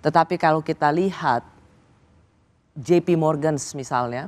Tetapi kalau kita lihat JP Morgan misalnya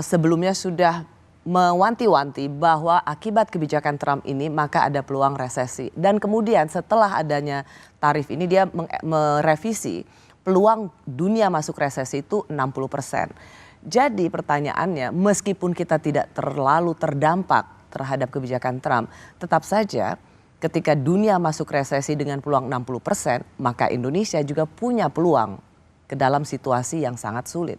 sebelumnya sudah mewanti-wanti bahwa akibat kebijakan Trump ini maka ada peluang resesi. Dan kemudian setelah adanya tarif ini dia merevisi peluang dunia masuk resesi itu 60%. Jadi pertanyaannya, meskipun kita tidak terlalu terdampak terhadap kebijakan Trump, tetap saja ketika dunia masuk resesi dengan peluang 60%, maka Indonesia juga punya peluang ke dalam situasi yang sangat sulit.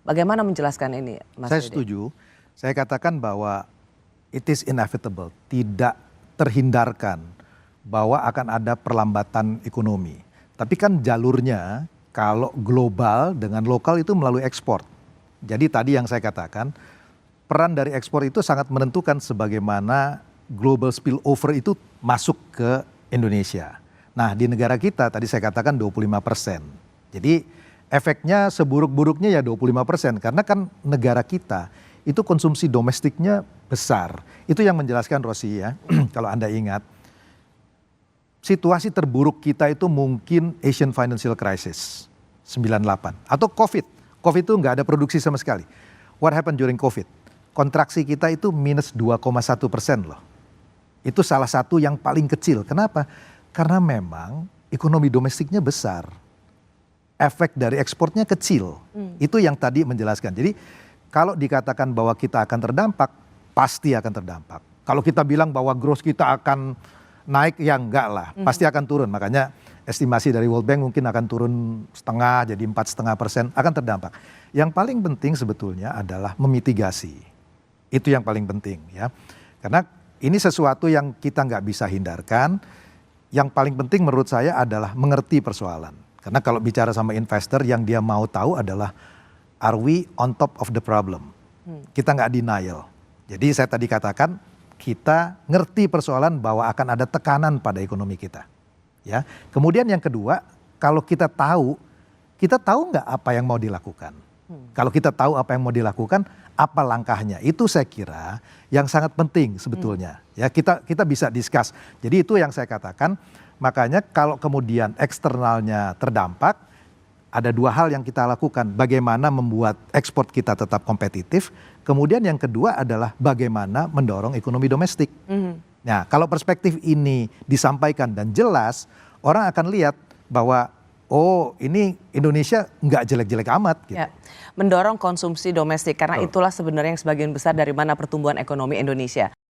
Bagaimana menjelaskan ini, Mas Saya Dede? setuju. Saya katakan bahwa it is inevitable, tidak terhindarkan bahwa akan ada perlambatan ekonomi. Tapi kan jalurnya kalau global dengan lokal itu melalui ekspor. Jadi tadi yang saya katakan, peran dari ekspor itu sangat menentukan sebagaimana global spillover itu masuk ke Indonesia. Nah di negara kita tadi saya katakan 25%. Jadi efeknya seburuk-buruknya ya 25%. Karena kan negara kita itu konsumsi domestiknya besar. Itu yang menjelaskan Rossi ya, kalau Anda ingat. Situasi terburuk kita itu mungkin Asian Financial Crisis 98 atau COVID. COVID itu nggak ada produksi sama sekali. What happened during COVID? Kontraksi kita itu minus 2,1% loh. Itu salah satu yang paling kecil. Kenapa? Karena memang ekonomi domestiknya besar. Efek dari ekspornya kecil. Itu yang tadi menjelaskan. Jadi kalau dikatakan bahwa kita akan terdampak, pasti akan terdampak. Kalau kita bilang bahwa growth kita akan naik, ya enggak lah. Pasti akan turun. Makanya estimasi dari World Bank mungkin akan turun setengah, jadi 4,5% akan terdampak. Yang paling penting sebetulnya adalah memitigasi. Itu yang paling penting ya. Karena ini sesuatu yang kita nggak bisa hindarkan. Yang paling penting menurut saya adalah mengerti persoalan. Karena kalau bicara sama investor yang dia mau tahu adalah are we on top of the problem? Kita nggak denial. Jadi saya tadi katakan kita ngerti persoalan bahwa akan ada tekanan pada ekonomi kita. Ya. Kemudian yang kedua, kalau kita tahu nggak apa yang mau dilakukan. Kalau kita tahu apa yang mau dilakukan, apa langkahnya? Itu saya kira yang sangat penting sebetulnya. Ya, kita bisa discuss. Jadi itu yang saya katakan. Makanya kalau kemudian eksternalnya terdampak, ada dua hal yang kita lakukan. Bagaimana membuat ekspor kita tetap kompetitif. Kemudian yang kedua adalah bagaimana mendorong ekonomi domestik. Nah kalau perspektif ini disampaikan dan jelas, orang akan lihat bahwa oh ini Indonesia nggak jelek-jelek amat. Gitu. Ya, mendorong konsumsi domestik karena itulah sebenarnya yang sebagian besar dari mana pertumbuhan ekonomi Indonesia.